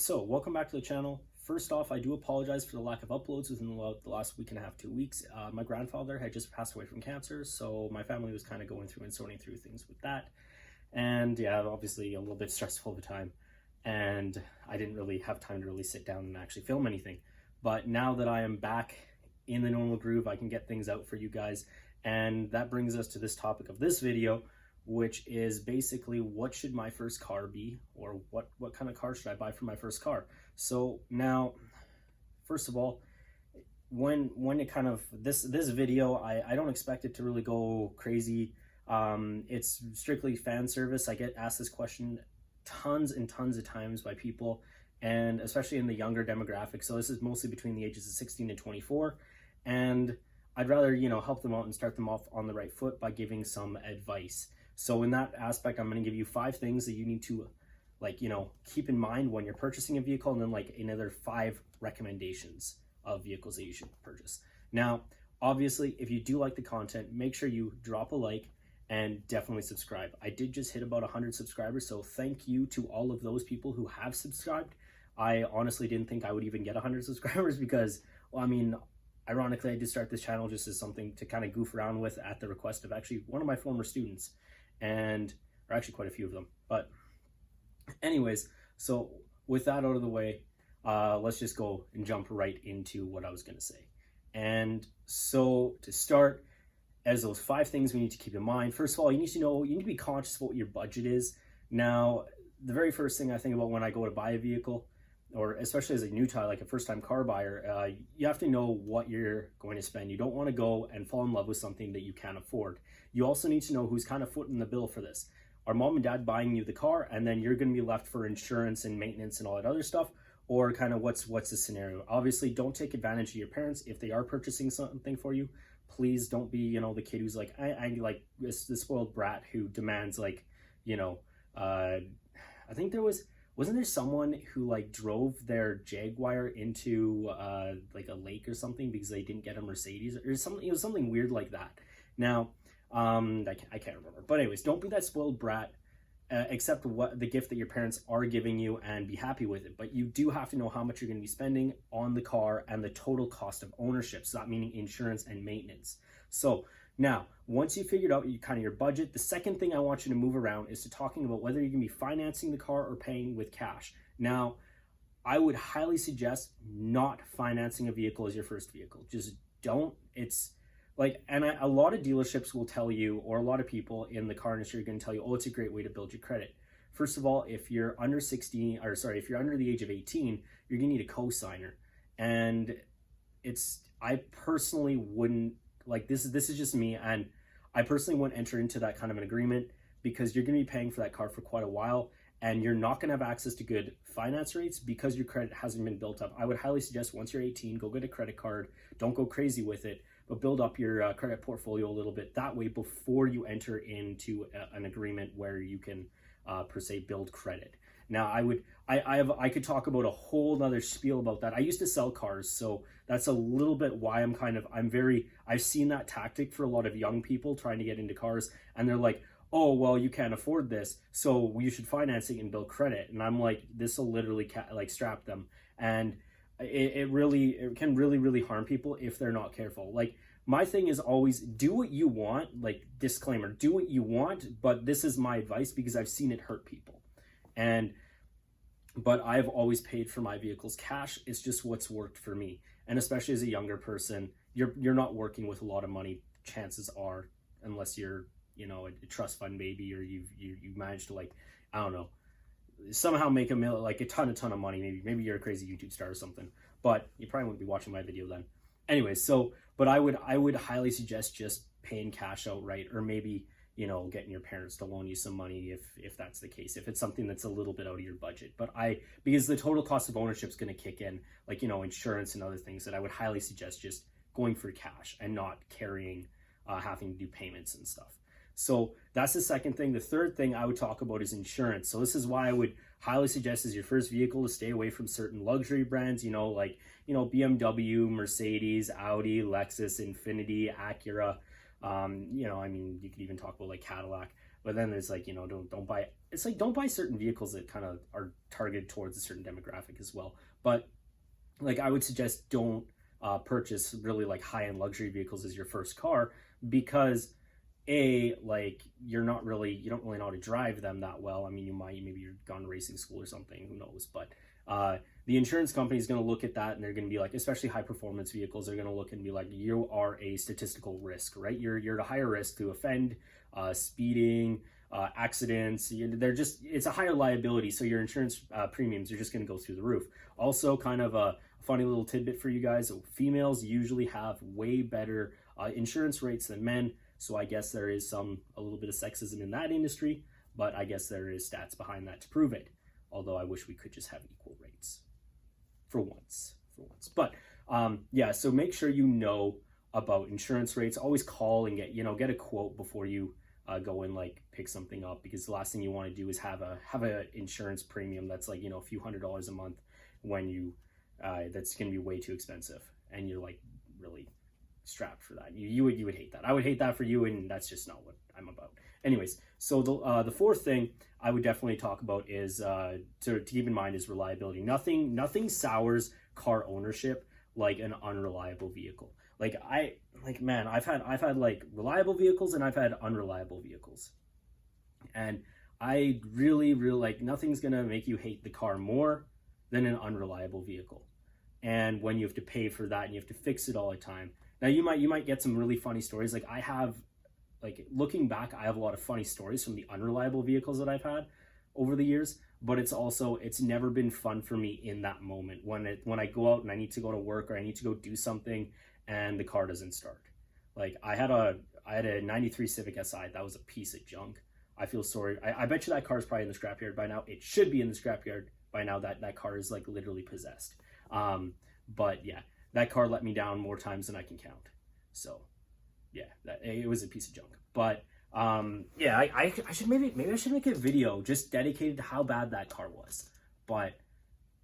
Alright, so welcome back to the channel. First off, I do apologize for the lack of uploads within the last week and a half, 2 weeks. My grandfather had just passed away from cancer, so my family was kind of going through and sorting through things with that. And yeah, obviously a little bit stressful of a time. And I didn't really have time to really sit down and actually film anything. But now that I am back in the normal groove, I can get things out for you guys. And that brings us to this topic of this video, which is basically what should my first car be, or what kind of car should I buy for my first car. So now, first of all, when it kind of this video, I don't expect it to really go crazy. It's strictly fan service. I get asked this question tons and tons of times by people, and especially in the younger demographic. So this is mostly between the ages of 16 and 24, and I'd rather, help them out and start them off on the right foot by giving some advice. So in that aspect, I'm going to give you 5 things that you need to keep in mind when you're purchasing a vehicle, and then another 5 recommendations of vehicles that you should purchase. Now, obviously, if you do like the content, make sure you drop a like and definitely subscribe. I did just hit about 100 subscribers, so thank you to all of those people who have subscribed. I honestly didn't think I would even get 100 subscribers because, ironically, I did start this channel just as something to kind of goof around with at the request of actually one of my former students, or actually quite a few of them. But anyways, so with that out of the way, let's just go and jump right into what I was going to say. And so to start, as those 5 things we need to keep in mind, first of all, you need to be conscious of what your budget is. Now, the very first thing I think about when I go to buy a vehicle, or especially as a new time, like a first-time car buyer, you have to know what you're going to spend. You don't want to go and fall in love with something that you can't afford. You also need to know who's kind of footing the bill for this. Are mom and dad buying you the car, and then you're going to be left for insurance and maintenance and all that other stuff? Or kind of what's the scenario? Obviously, don't take advantage of your parents. If they are purchasing something for you, please don't be, the kid who's like, I like the spoiled brat who demands I think wasn't there someone who drove their Jaguar into a lake or something because they didn't get a Mercedes or something? It was something weird like that. Now, I can't remember. But anyways, don't be that spoiled brat. Accept what the gift that your parents are giving you and be happy with it. But you do have to know how much you're going to be spending on the car and the total cost of ownership. So that meaning insurance and maintenance. So now, once you figured out your budget, the second thing I want you to move around is to talking about whether you're going to be financing the car or paying with cash. Now, I would highly suggest not financing a vehicle as your first vehicle. Just don't. It's a lot of dealerships will tell you, or a lot of people in the car industry are going to tell you, oh, it's a great way to build your credit. First of all, if you're under if you're under the age of 18, you're going to need a co-signer. And I personally wouldn't, this is just me, and I personally wouldn't enter into that kind of an agreement because you're going to be paying for that car for quite a while, and you're not going to have access to good finance rates because your credit hasn't been built up. I would highly suggest once you're 18, go get a credit card. Don't go crazy with it, but build up your credit portfolio a little bit that way before you enter into an agreement where you can per se build credit. Now, I could talk about a whole nother spiel about that. I used to sell cars, so that's a little bit why I've seen that tactic for a lot of young people trying to get into cars, and they're like, oh, well, you can't afford this, so you should finance it and build credit. And I'm like, this will literally strap them. And it can really harm people if they're not careful. My thing is always do what you want, disclaimer, do what you want, but this is my advice because I've seen it hurt people. But I've always paid for my vehicles cash. It's just what's worked for me. And especially as a younger person, you're not working with a lot of money, chances are, unless you're, a trust fund baby, or you managed to I don't know, somehow make a ton of money. Maybe you're a crazy YouTube star or something, but you probably wouldn't be watching my video then. Anyways, but I would highly suggest just paying cash outright, or maybe, getting your parents to loan you some money if that's the case, if it's something that's a little bit out of your budget. But because the total cost of ownership is going to kick in, insurance and other things, that I would highly suggest just going for cash and not carrying, having to do payments and stuff. So that's the second thing. The third thing I would talk about is insurance. So this is why I would highly suggest as your first vehicle to stay away from certain luxury brands, BMW, Mercedes, Audi, Lexus, Infiniti, Acura. You could even talk about Cadillac. But then there's like, don't buy, it's like, don't buy certain vehicles that kind of are targeted towards a certain demographic as well. But like, I would suggest don't purchase really like high-end luxury vehicles as your first car, because like you don't really know how to drive them that well. I mean, maybe you've gone to racing school or something, who knows. But the insurance company is going to look at that, and they're going to be like, especially high performance vehicles, they're going to look and be like, you are a statistical risk, right? You're at a higher risk to offend, speeding, accidents. It's a higher liability, so your insurance premiums are just going to go through the roof. Also, kind of a funny little tidbit for you guys, females usually have way better insurance rates than men. So I guess there is a little bit of sexism in that industry, but I guess there is stats behind that to prove it. Although I wish we could just have equal rates for once. But yeah, so make sure you know about insurance rates. Always call and get a quote before you go and like pick something up, because the last thing you want to do is have a insurance premium that's like, a few $100s a month when you that's going to be way too expensive, and you're like really strapped for that. You would hate that. I would hate that for you, and that's just not what I'm about. Anyways, so the fourth thing I would definitely talk about is to keep in mind is reliability. Nothing sours car ownership like an unreliable vehicle. I've had like reliable vehicles, and I've had unreliable vehicles, and I really like, nothing's gonna make you hate the car more than an unreliable vehicle. And when you have to pay for that and you have to fix it all the time. Now you might get some really funny stories. Like looking back, I have a lot of funny stories from the unreliable vehicles that I've had over the years, but it's never been fun for me in that moment when I go out and I need to go to work or I need to go do something and the car doesn't start. Like I had a 93 Civic Si that was a piece of junk. I feel sorry. I bet you that car is probably in the scrapyard by now. It should be in the scrapyard by now. That car is like literally possessed. But yeah, that car let me down more times than I can count. So yeah, it was a piece of junk. But yeah, I should maybe I should make a video just dedicated to how bad that car was. But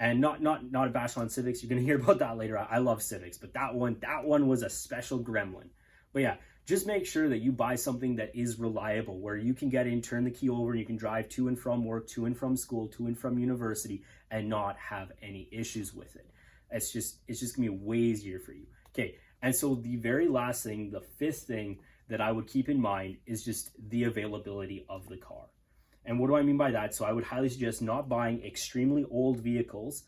and not a bash on Civics. You're gonna hear about that later. I love Civics, but that one was a special gremlin. But yeah, just make sure that you buy something that is reliable, where you can get in, turn the key over, and you can drive to and from work, to and from school, to and from university, and not have any issues with it. It's just gonna be way easier for you. Okay, and so the very last thing, the fifth thing that I would keep in mind is just the availability of the car. And what do I mean by that? So I would highly suggest not buying extremely old vehicles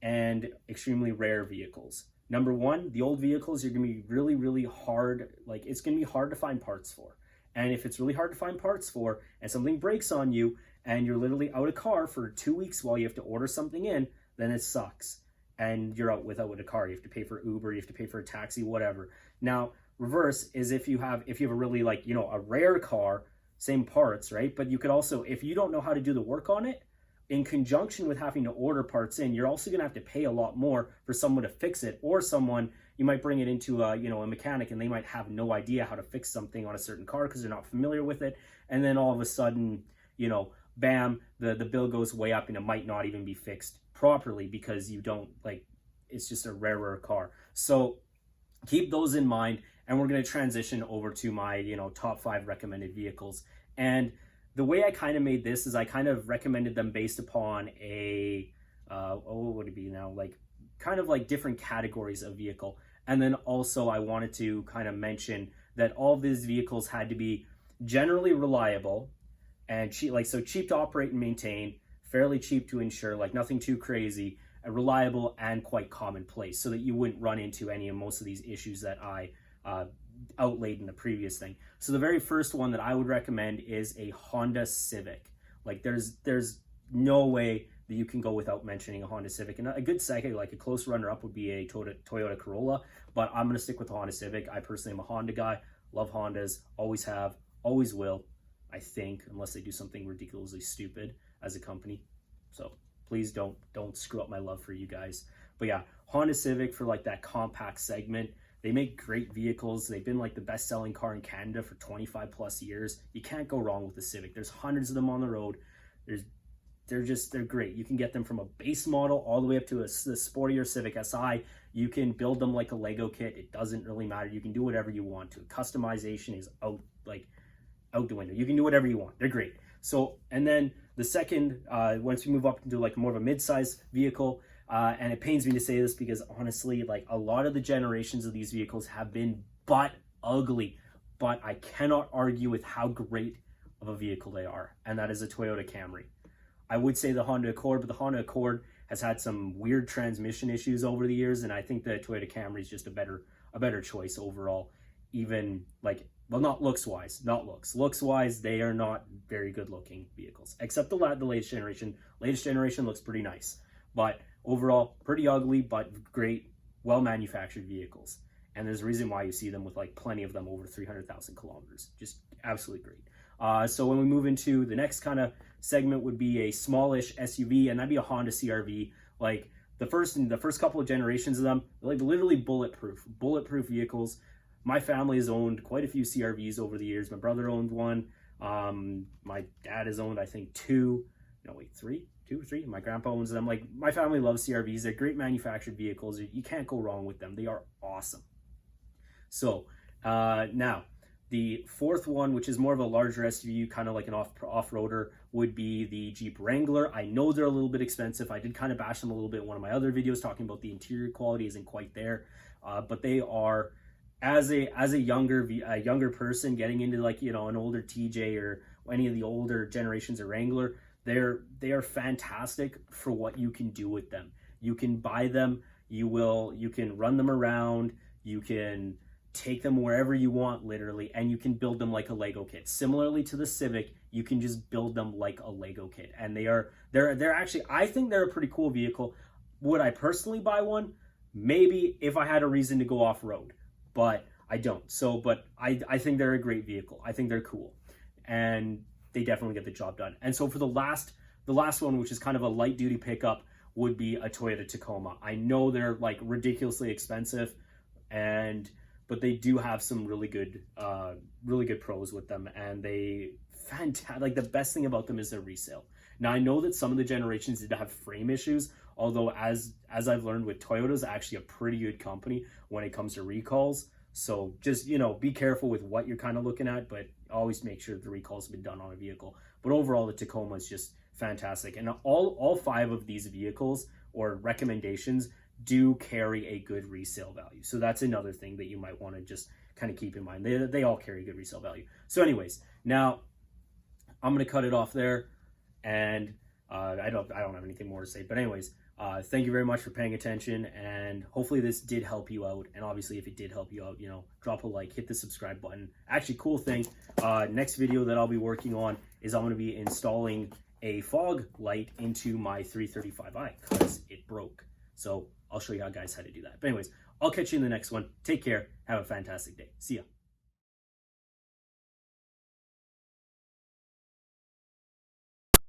and extremely rare vehicles. Number one, the old vehicles, you're gonna be really, really hard, like it's gonna be hard to find parts for. And if it's really hard to find parts for and something breaks on you and you're literally out of car for 2 weeks while you have to order something in, then it sucks. And you're out without a car. You have to pay for Uber, you have to pay for a taxi, whatever. Now, reverse is if you have a really like, a rare car, same parts, right? But you could also, if you don't know how to do the work on it, in conjunction with having to order parts in, you're also gonna have to pay a lot more for someone to fix it, or you might bring it into a mechanic and they might have no idea how to fix something on a certain car because they're not familiar with it. And then all of a sudden, bam, the bill goes way up and it might not even be fixed properly because you don't it's just a rarer car. So keep those in mind, and we're going to transition over to my top 5 recommended vehicles. And the way I kind of made this is I kind of recommended them based upon what would it be now, like kind of like different categories of vehicle. And then also I wanted to kind of mention that all of these vehicles had to be generally reliable and cheap, cheap to operate and maintain, fairly cheap to insure, like nothing too crazy, and reliable and quite commonplace, so that you wouldn't run into most of these issues that I outlaid in the previous thing. So the very first one that I would recommend is a Honda Civic. Like there's no way that you can go without mentioning a Honda Civic. And a good second, like a close runner-up would be a Toyota Corolla, but I'm going to stick with the Honda Civic. I personally am a Honda guy, love Hondas, always have, always will, I think, unless they do something ridiculously stupid as a company. So please don't screw up my love for you guys. But yeah, Honda Civic for like that compact segment. They make great vehicles. They've been like the best-selling car in Canada for 25 plus years. You can't go wrong with the Civic. There's hundreds of them on the road. They're great. You can get them from a base model all the way up to the sportier Civic Si. You can build them like a Lego kit. It doesn't really matter. You can do whatever you want to. Customization is out, like out the window. You can do whatever you want. They're great. So, and then the second, once we move up into like more of a mid-size vehicle, and it pains me to say this because honestly, like a lot of the generations of these vehicles have been butt ugly, but I cannot argue with how great of a vehicle they are, and that is a Toyota Camry. I would say the Honda Accord, but the Honda Accord has had some weird transmission issues over the years, and I think the Toyota Camry is just a better choice overall. Even like, well, not looks wise. Looks wise, they are not very good looking vehicles, except the latest generation. Latest generation looks pretty nice, but overall pretty ugly, but great, well manufactured vehicles. And there's a reason why you see them with like plenty of them over 300,000 kilometers. Just absolutely great. So when we move into the next kind of segment would be a smallish SUV, and that'd be a Honda CR-V. Like the first couple of generations of them, like literally bulletproof vehicles. My family has owned quite a few CR-Vs over the years. My brother owned one. My dad has owned, I think, two or three. My grandpa owns them. Like, my family loves CR-Vs. They're great manufactured vehicles. You can't go wrong with them. They are awesome. So now the fourth one, which is more of a larger SUV, kind of like an off-roader, would be the Jeep Wrangler. I know they're a little bit expensive. I did kind of bash them a little bit in one of my other videos talking about the interior quality isn't quite there, but they are, as a younger person getting into like, you know, an older TJ or any of the older generations of Wrangler, they are fantastic for what you can do with them. You can buy them, you can run them around, you can take them wherever you want literally, and you can build them like a Lego kit. Similarly to the Civic, you can just build them like a Lego kit, and they're actually, I think they're a pretty cool vehicle. Would I personally buy one? Maybe, if I had a reason to go off-road, but I don't. So, but I think they're a great vehicle. I think they're cool, and they definitely get the job done. And so for the last one, which is kind of a light duty pickup, would be a Toyota Tacoma. I know they're like ridiculously expensive, but they do have some really good pros with them, and like the best thing about them is their resale. Now I know that some of the generations did have frame issues, although as I've learned with Toyota is actually a pretty good company when it comes to recalls. So just, you know, be careful with what you're kind of looking at, but always make sure the recalls have been done on a vehicle. But overall, the Tacoma is just fantastic. And all five of these vehicles or recommendations do carry a good resale value. So that's another thing that you might want to just kind of keep in mind. They all carry good resale value. So anyways, now I'm going to cut it off there, and I don't have anything more to say. But anyways, thank you very much for paying attention, and hopefully this did help you out. And obviously, if it did help you out, you know, drop a like, hit the subscribe button. Actually, cool thing, next video that I'll be working on is I'm going to be installing a fog light into my 335i because it broke. So I'll show you guys how to do that. But anyways, I'll catch you in the next one. Take care. Have a fantastic day. See ya.